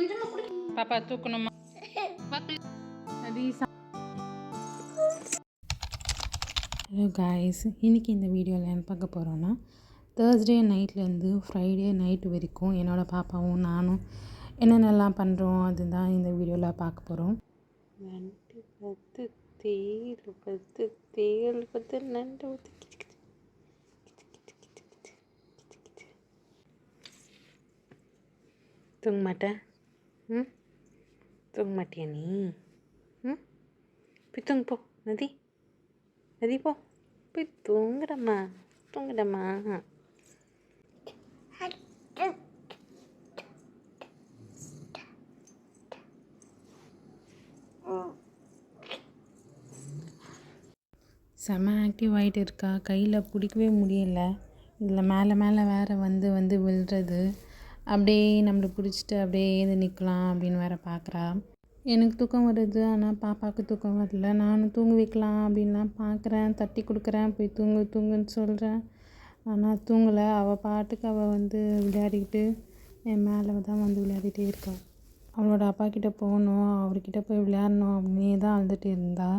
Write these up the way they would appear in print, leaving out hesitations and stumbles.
கொஞ்சமா குடி. பாப்பா தூக்கணுமா? ஹலோ காய்ஸ், இன்றைக்கி இந்த வீடியோவில் என்ன பார்க்க போகிறோன்னா, தேர்ஸ்டே நைட்லேருந்து ஃப்ரைடே நைட் வரைக்கும் என்னோடய பாப்பாவும் நானும் என்னென்னலாம் பண்ணுறோம் அதுதான் இந்த வீடியோவில் பார்க்க போகிறோம். நண்டு பத்து தேல் பத்து தேல் பத்து நண்டு தூங்க மாட்டேன். தூங்க மாட்டியா நீ? போய் தூங்க போ. நதி நதி போ, போய் தூங்குடம்மா தூங்குடம்மா. செம்ம ஆக்டிவ் ஆகிட்டு இருக்கா, கையில் பிடிக்கவே முடியலை. இதில் மேலே மேலே வேறு வந்து வந்து விழுறது, அப்படியே நம்மளை பிடிச்சிட்டு அப்படியே ஏந்து நிற்கலாம் அப்படின்னு வேறு பார்க்குறா. எனக்கு தூக்கம் வருது, ஆனால் பாப்பாவுக்கு தூக்கம் வரல. நானும் தூங்க வைக்கலாம் அப்படின்லாம் பார்க்குறேன், தட்டி கொடுக்குறேன், போய் தூங்கு தூங்குன்னு சொல்கிறேன். ஆனால் தூங்கலை. அவள் பாட்டுக்கு அவள் வந்து விளையாடிக்கிட்டு என் மேலே தான் வந்து விளையாடிட்டே இருக்கா. அவளோட அப்பா கிட்டே போகணும், அவர்கிட்ட போய் விளையாடணும் அப்படின்னே தான் அழுதுட்டு இருந்தா.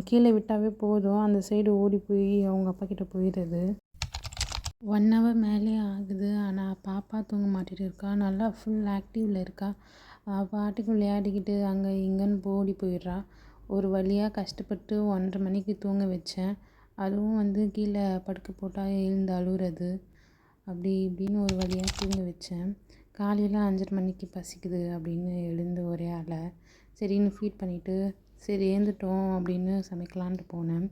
கீழே விட்டாவே போதும், அந்த சைடு ஓடி போய் அவங்க அப்பா கிட்டே போயிடுறது. 1 hour மேலே ஆகுது, ஆனால் பாப்பா தூங்க மாட்டிகிட்டு இருக்கா. நல்லா ஃபுல் ஆக்டிவில் இருக்கா. பாட்டுக்கு விளையாடிக்கிட்டு அங்கே இங்கேன்னு ஓடி போயிடுறா. ஒரு வழியாக கஷ்டப்பட்டு 1:30 மணிக்கு தூங்க வச்சேன். அதுவும் வந்து கீழே படுக்க போட்டால் எழுந்து அழுகிறது. அப்படி இப்படின்னு ஒரு வழியாக தூங்க வச்சேன். காலையில் 5:30 மணிக்கு பசிக்குது அப்படின்னு எழுந்து ஒரே அலை. சரின்னு ஃபீட் பண்ணிவிட்டு சரி எழுந்துட்டோம் அப்படின்னு சமைக்கலான்ட்டு போனேன்.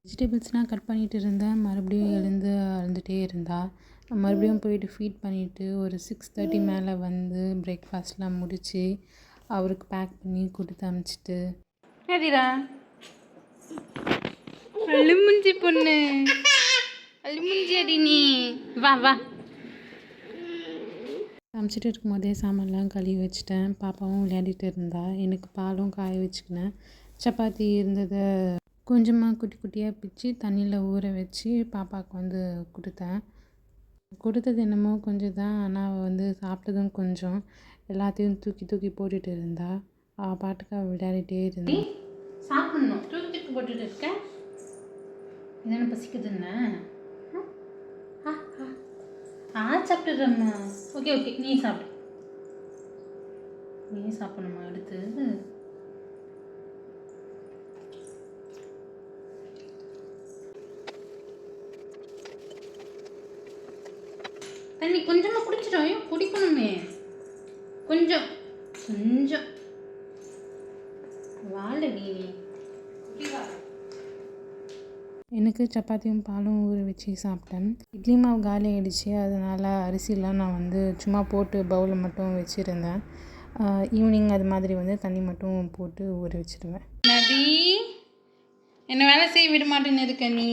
வெஜிடபிள்ஸ்லாம் கட் பண்ணிகிட்டு இருந்தேன். மறுபடியும் எழுந்து அழுந்துகிட்டே இருந்தா. மறுபடியும் போயிட்டு ஃபீட் பண்ணிவிட்டு ஒரு 6:30 மேலே வந்து பிரேக்ஃபாஸ்ட்லாம் முடித்து அவருக்கு பேக் பண்ணி கொடுத்து அனுப்பிச்சிட்டு, சரிடா அழுமுஞ்சி பொண்ணு, அழுமுஞ்சி அடி நீ, வா வா. சமைச்சிட்டு இருக்கும்போதே சாமான்லாம் கழுவி வச்சுட்டேன். பாப்பாவும் விளையாடிட்டு இருந்தா. எனக்கு பாலும் காய வச்சுக்கினேன். சப்பாத்தி இருந்ததை கொஞ்சமாக குட்டி குட்டியாக பிச்சு தண்ணியில் ஊற வச்சு பாப்பாவுக்கு வந்து கொடுத்தேன். கொடுத்தது என்னமோ கொஞ்சம் தான், ஆனால் அவள் வந்து சாப்பிட்டதும் கொஞ்சம். எல்லாத்தையும் தூக்கி தூக்கி போட்டுட்டு இருந்தா. அவள் பாட்டுக்கு அவள் விளையாடிட்டே இருந்தா. சாப்பிடணும், தூக்கி தூக்கி போட்டுட்டு இருக்க. என்னென்ன பசிக்குதுன்னு சாப்பிட்டுறம்மா. ஓகே ஓகே, நீ சாப்பிடு. நீ சாப்பிடணுமா எடுத்து? தண்ணி கொஞ்சமாக குடிச்சிடும், குடிக்கணுமே. கொஞ்சம் கொஞ்சம் வாழடி. எனக்கு சப்பாத்தியும் பாலும் ஊற வச்சு சாப்பிட்டேன். இட்லி மாவு காலி ஆகிடுச்சு, அதனால் அரிசிலாம் நான் வந்து சும்மா போட்டு பவுலில் மட்டும் வச்சுருந்தேன். ஈவினிங் அது மாதிரி வந்து தண்ணி மட்டும் போட்டு ஊற வச்சுருவேன். நதி என்ன வேலை செய்ய விட மாட்டேன்னு இருக்க நீ?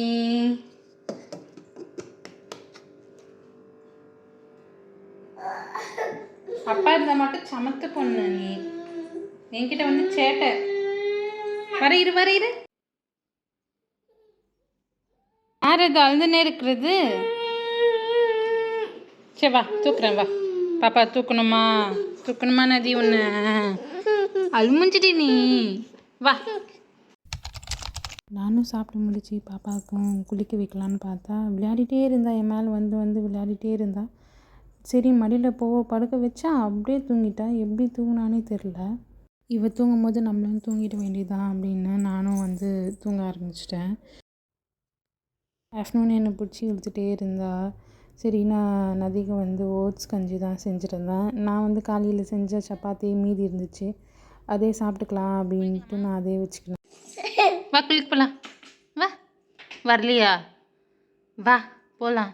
அப்பா இருந்தால் மட்டும் சமத்து பொண்ணு நீ. என்கிட்ட வந்து சேட்டை. வர இரு. யார் அது அழுதுன்னே இருக்கிறது? சரி வா தூக்குறேன், வா. பாப்பா தூக்கணுமா நதி ஒன்று? அழுமுஞ்சிடி நீ, வா. நானும் சாப்பிட்டு முடிச்சு பாப்பாவுக்கும் குளிக்க வைக்கலான்னு பார்த்தா விளையாடிட்டே இருந்தா. என் மேலே வந்து வந்து விளையாடிட்டே இருந்தா. சரி மடியில் படுக்க வச்சா அப்படியே தூங்கிட்டா. எப்படி தூங்கினானே தெரில. இவ தூங்கும் போது நம்மளும் தூங்கிட வேண்டியதான் அப்படின்னு நானும் வந்து தூங்க ஆரம்பிச்சிட்டேன். ஆஃப்டர்நூன் என்னை பிடிச்சி இழுத்துட்டே இருந்தா. சரி நான் நதிக்கு வந்து ஓட்ஸ் கஞ்சி தான் செஞ்சுருந்தேன். நான் வந்து காலையில் செஞ்ச சப்பாத்தி மீதி இருந்துச்சு, அதே சாப்பிட்டுக்கலாம் அப்படின்ட்டு நான் அதே வச்சுக்கினேன். வா குளிக்க போகலாம், வா. வரலையா? வா போகலாம்.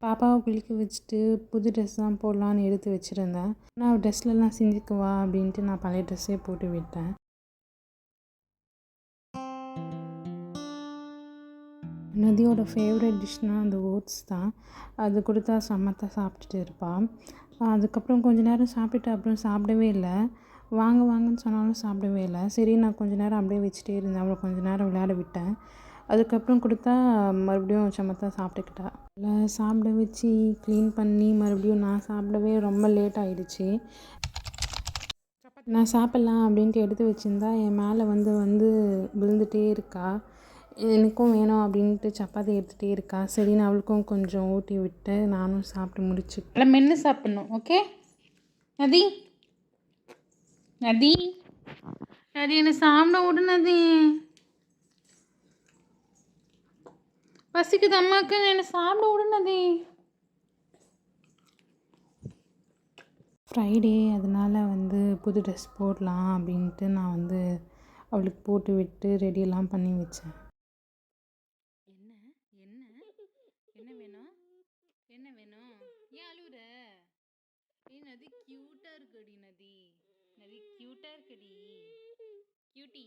பாப்பாவை குளிக்க வச்சுட்டு புது ட்ரெஸ் தான் போடலான்னு எடுத்து வச்சுருந்தேன். நான் ட்ரெஸ்லலாம் செஞ்சுக்குவா அப்படின்ட்டு நான் பழைய ட்ரெஸ்ஸே போட்டு விட்டேன். நதியோட ஃபேவரட் டிஷ்னால் அந்த ஓட்ஸ் தான். அது கொடுத்தா சமத்தாக சாப்பிட்டுட்டு இருப்பாள். அதுக்கப்புறம் கொஞ்ச நேரம் சாப்பிட்டுட்டு அப்புறம் சாப்பிடவே இல்லை. வாங்கன்னு சொன்னாலும் சாப்பிடவே இல்லை. சரி நான் கொஞ்ச நேரம் அப்படியே வச்சுட்டே இருந்தேன். அவளை கொஞ்ச நேரம் விளையாட விட்டேன். அதுக்கப்புறம் கொடுத்தா மறுபடியும் சமத்தா சாப்பிட்டுக்கிட்டா. இல்லை சாப்பிட வச்சு க்ளீன் பண்ணி மறுபடியும் நான் சாப்பிடவே ரொம்ப லேட் ஆகிடுச்சு. நான் சாப்பிட்லாம் அப்படின்ட்டு எடுத்து வச்சுருந்தா என் மேலே வந்து வந்து விழுந்துகிட்டே இருக்கா. எனக்கும் வேணும் அப்படின்ட்டு சப்பாத்தி எடுத்துகிட்டே இருக்கா. சரி நான் அவளுக்கும் கொஞ்சம் ஊட்டி விட்டு நானும் சாப்பிட்டு முடிச்சு. நல்லா மென்று சாப்பிட்ணும். ஓகே நதி, நதி நதி என்னை சாப்பிட விடு நதி. பசிக்குது அம்மாவுக்கு, என்னை சாப்பிட விடு நதி. ஃப்ரைடே அதனால் வந்து புது ட்ரெஸ் போடலாம் அப்படின்ட்டு நான் வந்து அவளுக்கு போட்டு விட்டு ரெடியெல்லாம் பண்ணி வச்சேன். என்ன என்ன என்ன வேணும், என்ன வேணும், ஏன் அழுவுற? ஏய் நதி க்யூட்டாக இருக்குடி நதி, நதி க்யூட்டாக இருக்குடி, க்யூட்டி.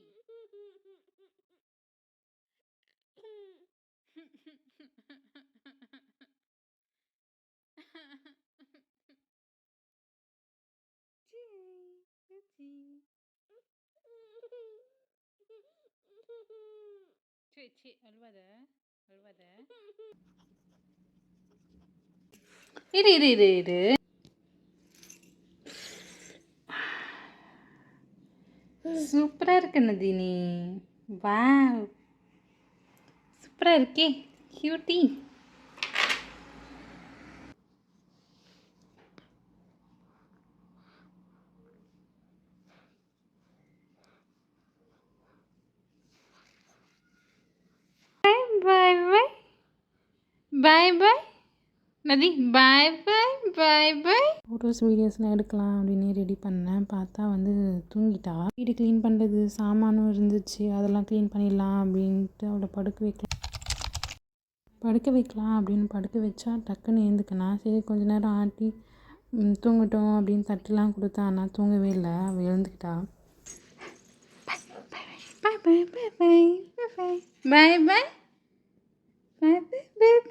அழுவாத அழுவாத. இரு இரு இரு இரு. சூப்பராக இருக்கு நதினி. வா சூப்பராக இருக்கே கியூட்டி. பாய் பாய் பாய் பாய் நதி, பாய் பாய் பாய் பாய். ஃபோட்டோஸ் வீடியோஸ்லாம் எடுக்கலாம் அப்படின்னு ரெடி பண்ணேன். பார்த்தா வந்து தூங்கிட்டா. வீடு க்ளீன் பண்ணுறது சாமானும் இருந்துச்சு, அதெல்லாம் க்ளீன் பண்ணிடலாம் அப்படின்ட்டு அவளை படுக்க வைக்கலாம் அப்படின்னு படுக்க வச்சா டக்குன்னு எழுந்துக்கினா. சரி கொஞ்ச நேரம் ஆட்டி தூங்கட்டும் அப்படின்னு தட்டுலாம் கொடுத்தா. ஆனால் தூங்கவே இல்லை, அவள் எழுந்துக்கிட்டா. Bye bye bye bye bye bye bye bye bye bye bye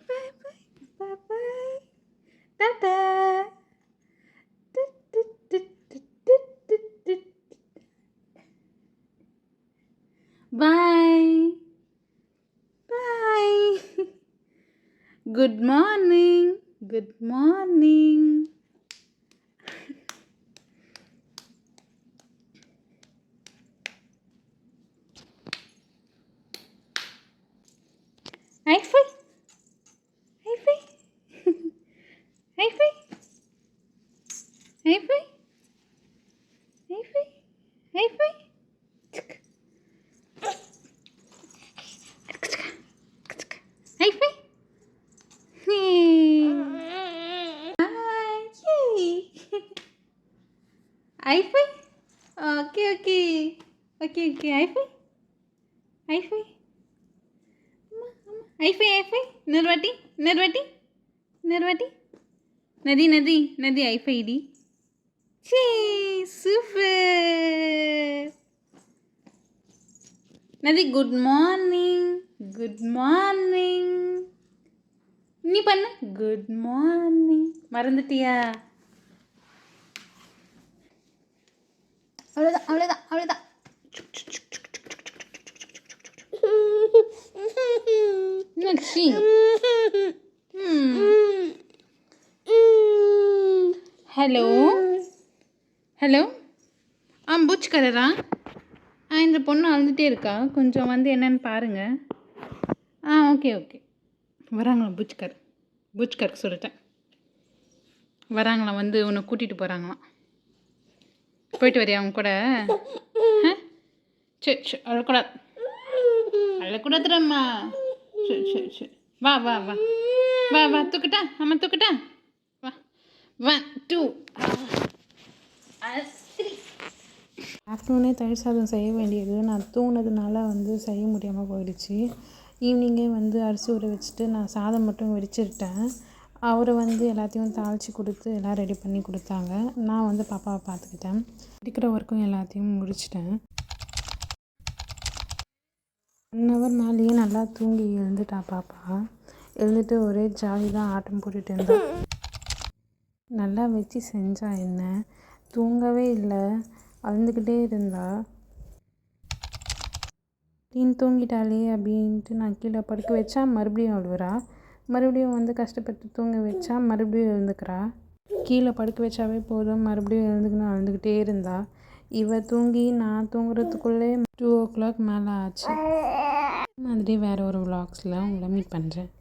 bye bye bye tata. Bye bye. Good morning, good morning. ஐஃபை ஐஃபை ஐஃபை ஐஃபை ஐஃபை ஐஃபை. ஐஃபை ஐஃபை. Okay okay okay okay. ஐஃபை ஐஃபை ஐஃபை ஐஃபை. இன்னொரு வாட்டி இன்னொரு வாட்டி இன்னொரு வாட்டி. நதி நதி நதி ஐஃபை டி. சீ super. Nadhi good morning, good morning. நீ பண்ண குட் மார்னிங். மறந்துட்டியா? அவ்வளோதான் அவ்வளோதான் அவ்வளோதான். நச்சி. Hello hello. புச் கலரா? இந்த பொண்ணு அழுதுகிட்டே இருக்கா, கொஞ்சம் வந்து என்னன்னு பாருங்கள். Okay okay. வராங்களாம் புச்கருக்கு சொல்லிட்டேன். வராங்களாம், வந்து உன்னை கூட்டிகிட்டு போகிறாங்களாம். போயிட்டு வரியா அவங்க கூட? சரி சரி அழக்கூடாது அழக்கூடாதுரம்மா. சரி சரி சரி வா வா வா வா வா. தூக்கிட்டா அம்மா தூக்கிட்டா. வா 1 2 3. ஆஃப்டர்நூனே தயிர் சாதம் செய்ய வேண்டியது, நான் தூங்கினதுனால வந்து செய்ய முடியாமல் போயிடுச்சு. ஈவினிங்கே வந்து அரிசி ஊற வச்சுட்டு நான் சாதம் மட்டும் வெடிச்சிருட்டேன். அவரை வந்து எல்லாத்தையும் தாளித்து கொடுத்து எல்லாம் ரெடி பண்ணி கொடுத்தாங்க. நான் வந்து பாப்பாவை பார்த்துக்கிட்டேன். இருக்கிற ஒர்க்கும் எல்லாத்தையும் முடிச்சிட்டேன். 1 ஹவர் மேலேயே நல்லா தூங்கி எழுந்துட்டா பாப்பா. எழுந்துட்டு ஒரே ஜாலி தான், ஆட்டம் போட்டுட்டு இருந்தா. நல்லா வச்சு செஞ்சா என்ன, தூங்கவே இல்லை, அழுந்துக்கிட்டே இருந்தா. டீன் தூங்கிட்டாளே அப்படின்ட்டு நான் கீழே படுக்க வச்சா மறுபடியும் அழுவுறா. மறுபடியும் வந்து கஷ்டப்பட்டு தூங்க வச்சா மறுபடியும் எழுந்துக்கிறா. கீழே படுக்க வச்சாவே போதும், மறுபடியும் எழுந்துக்கணும் அழுதுகிட்டே இருந்தா. தூங்கி நான் தூங்குறதுக்குள்ளே 2 o'clock மேலே ஆச்சு. மாதிரி வேறு ஒரு vlogsல உங்களை மீட் பண்ணுறேன்.